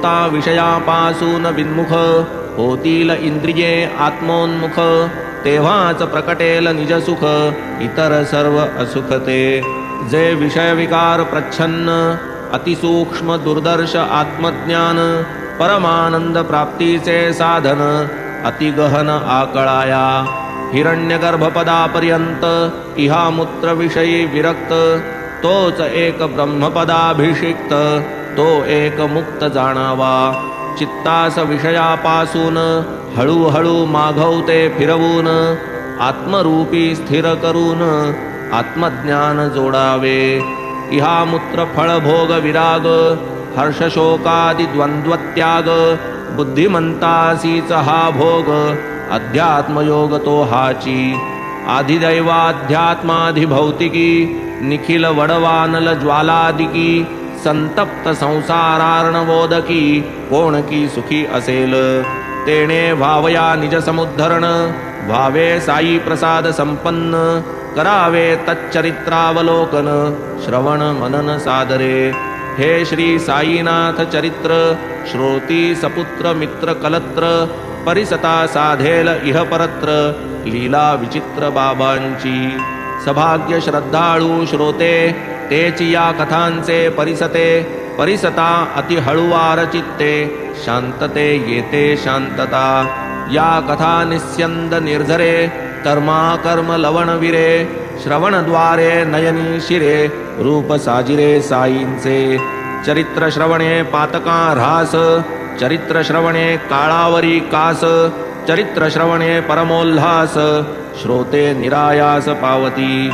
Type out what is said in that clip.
श्रोता विषयापासून विन्मुख होतील इंद्रिये आत्मोन्मुख तेव्हाच प्रकटेल निजसुख इतर सर्व असुखते जे विषय विकार प्रच्छन्न अतिसूक्ष्म दुर्दर्श आत्मज्ञान परमानंद प्राप्तीचे साधन अतिगहन आकळाया हिरण्यगर्भपदापर्यंत इहामूत्र विषयी विरक्त तोच एक ब्रह्मपदाभिषिक्त तो एक मुक्त जाणावा चित्तास विषयापासून हळूहळू माघवते फिरवून आत्मरूपी स्थिर करून आत्मज्ञान जोडावे इहामूत्र फळभोग विराग हर्षशोकादि द्वंद्वत्याग बुद्धिमंतासीच हा भोग अध्यात्मयोग तो हाची आधिदैवाध्यात्माधिभौतिकी निखिल वडवानल ज्वालादिकी संतप्त संसारार्णवोदकी कोण की सुखी असेल तेणे भावया निज समुद्धरण भावे साई प्रसाद संपन्न करावे तच्चरित्रावलोकन श्रवण मनन सादरे हे श्री साईनाथ चरित्र श्रोती सपुत्र मित्र कलत्र परिसता साधेल इह परत्र लीला विचित्र बाबांची सभाग्य श्रद्धाळू श्रोते तेची या कथांचे परिसते परिसता अति हळुवार चित्ते शांतते येते शांतता या कथा निस्यंद निर्झरे कर्माकर्म लवणविरे श्रवणद्वारे नयनी शिरे रूप साजिरे साईंचे चरित्र श्रवणे पातका ऱ्हास चरित्र श्रवणे काळावरी कास चरित्र श्रवणे परमोल्हास श्रोते निरायास पावती